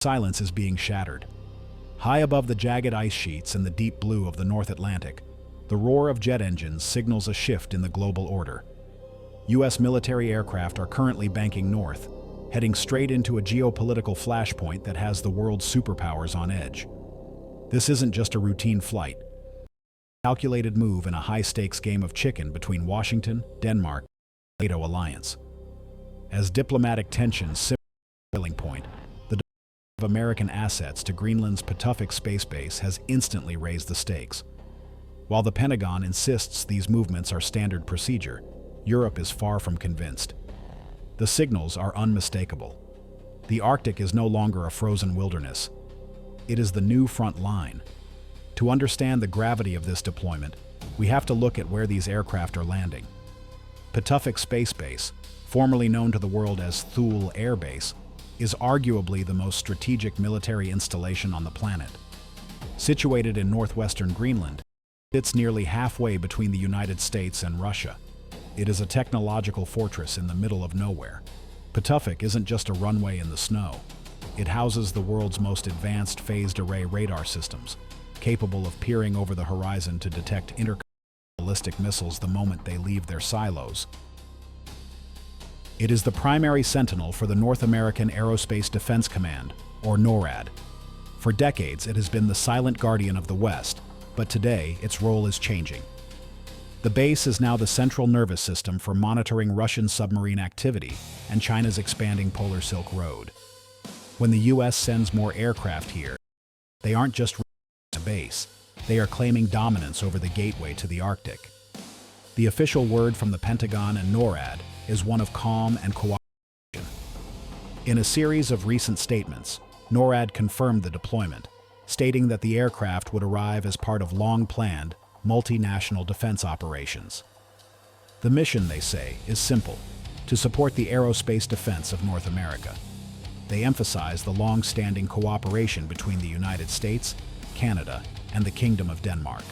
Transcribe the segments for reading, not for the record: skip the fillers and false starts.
Silence is being shattered. High above the jagged ice sheets and the deep blue of the North Atlantic, the roar of jet engines signals a shift in the global order. U.S. military aircraft are currently banking north, heading straight into a geopolitical flashpoint that has the world's superpowers on edge. This isn't just a routine flight. A calculated move in a high-stakes game of chicken between Washington, Denmark, and the NATO alliance. As diplomatic tensions simmer at the boiling point, the deployment of American assets to Greenland's Pituffik space base has instantly raised the stakes. While the Pentagon insists these movements are standard procedure, Europe is far from convinced. The signals are unmistakable. The Arctic is no longer a frozen wilderness. It is the new front line. To understand the gravity of this deployment, we have to look at where these aircraft are landing. Pituffik Space Base, formerly known to the world as Thule Air Base, is arguably the most strategic military installation on the planet. Situated in northwestern Greenland, it sits nearly halfway between the United States and Russia. It is a technological fortress in the middle of nowhere. Pituffik isn't just a runway in the snow. It houses the world's most advanced phased array radar systems, capable of peering over the horizon to detect intercontinental ballistic missiles the moment they leave their silos. It is the primary sentinel for the North American Aerospace Defense Command, or NORAD. For decades, it has been the silent guardian of the West, but today its role is changing. The base is now the central nervous system for monitoring Russian submarine activity and China's expanding Polar Silk Road. When the U.S. sends more aircraft here, they aren't just a base, they are claiming dominance over the gateway to the Arctic. The official word from the Pentagon and NORAD is one of calm and cooperation. In a series of recent statements, NORAD confirmed the deployment, stating that the aircraft would arrive as part of long-planned, multinational defense operations. The mission, they say, is simple: to support the aerospace defense of North America. They emphasize the long-standing cooperation between the United States, Canada, and the Kingdom of Denmark.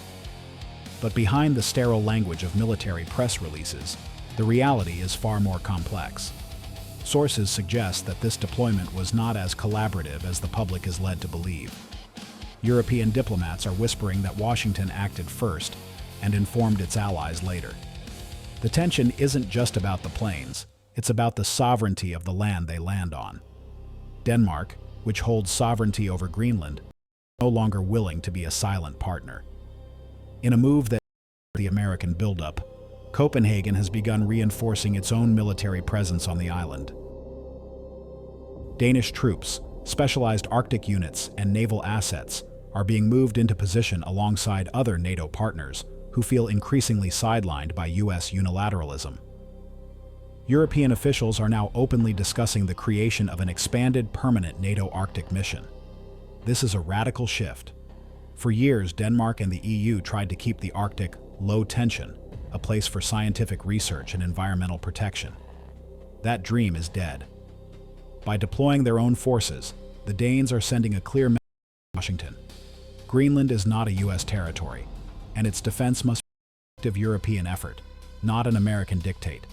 But behind the sterile language of military press releases, the reality is far more complex. Sources suggest that this deployment was not as collaborative as the public is led to believe. European diplomats are whispering that Washington acted first and informed its allies later. The tension isn't just about the planes, it's about the sovereignty of the land they land on. Denmark, which holds sovereignty over Greenland, is no longer willing to be a silent partner. In a move that the American buildup, Copenhagen has begun reinforcing its own military presence on the island. Danish troops, specialized Arctic units, and naval assets are being moved into position alongside other NATO partners who feel increasingly sidelined by U.S. unilateralism. European officials are now openly discussing the creation of an expanded permanent NATO Arctic mission. This is a radical shift. For years, Denmark and the EU tried to keep the Arctic low tension, a place for scientific research and environmental protection. That dream is dead. By deploying their own forces, the Danes are sending a clear message to Washington. Greenland is not a U.S. territory, and its defense must be an active European effort, not an American dictate.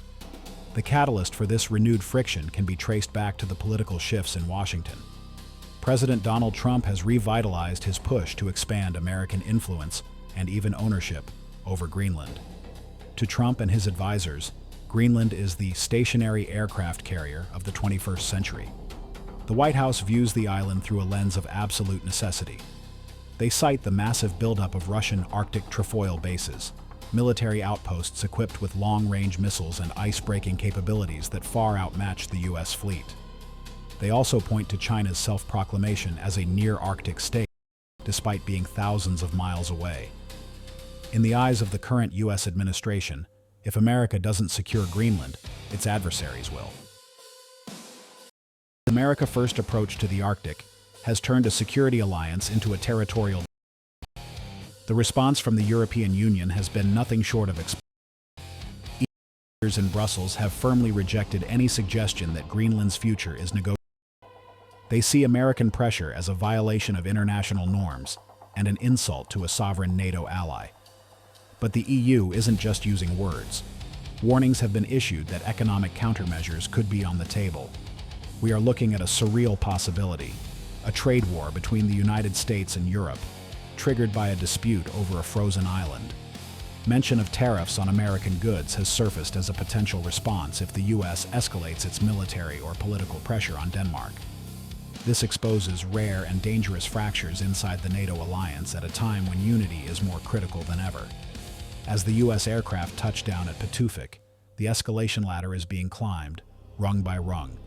The catalyst for this renewed friction can be traced back to the political shifts in Washington. President Donald Trump has revitalized his push to expand American influence and even ownership over Greenland. To Trump and his advisors, Greenland is the stationary aircraft carrier of the 21st century. The White House views the island through a lens of absolute necessity. They cite the massive buildup of Russian Arctic trefoil bases, military outposts equipped with long-range missiles and ice-breaking capabilities that far outmatch the U.S. fleet. They also point to China's self-proclamation as a near-Arctic state, despite being thousands of miles away. In the eyes of the current U.S. administration, if America doesn't secure Greenland, its adversaries will. The America First approach to the Arctic has turned a security alliance into a territorial. The response from the European Union has been nothing short of explosive. Leaders in Brussels have firmly rejected any suggestion that Greenland's future is negotiable. They see American pressure as a violation of international norms and an insult to a sovereign NATO ally. But the EU isn't just using words. Warnings have been issued that economic countermeasures could be on the table. We are looking at a surreal possibility: a trade war between the United States and Europe, triggered by a dispute over a frozen island. Mention of tariffs on American goods has surfaced as a potential response if the U.S. escalates its military or political pressure on Denmark. This exposes rare and dangerous fractures inside the NATO alliance at a time when unity is more critical than ever. As the U.S. aircraft touch down at Pituffik, the escalation ladder is being climbed, rung by rung.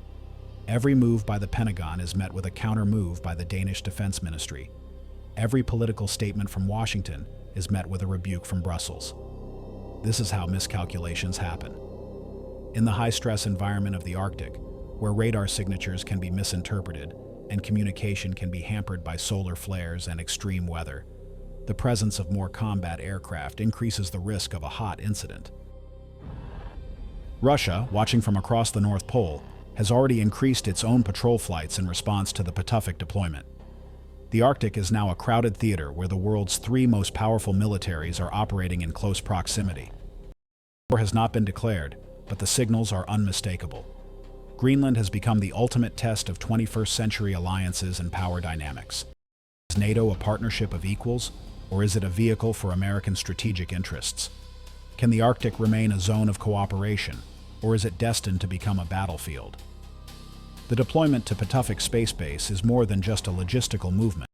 Every move by the Pentagon is met with a counter-move by the Danish Defense Ministry. Every political statement from Washington is met with a rebuke from Brussels. This is how miscalculations happen. In the high-stress environment of the Arctic, where radar signatures can be misinterpreted and communication can be hampered by solar flares and extreme weather, the presence of more combat aircraft increases the risk of a hot incident. Russia, watching from across the North Pole, has already increased its own patrol flights in response to the Pituffik deployment. The Arctic is now a crowded theater where the world's three most powerful militaries are operating in close proximity. War has not been declared, but the signals are unmistakable. Greenland has become the ultimate test of 21st century alliances and power dynamics. Is NATO a partnership of equals, or is it a vehicle for American strategic interests? Can the Arctic remain a zone of cooperation, or is it destined to become a battlefield? The deployment to Pituffik Space Base is more than just a logistical movement.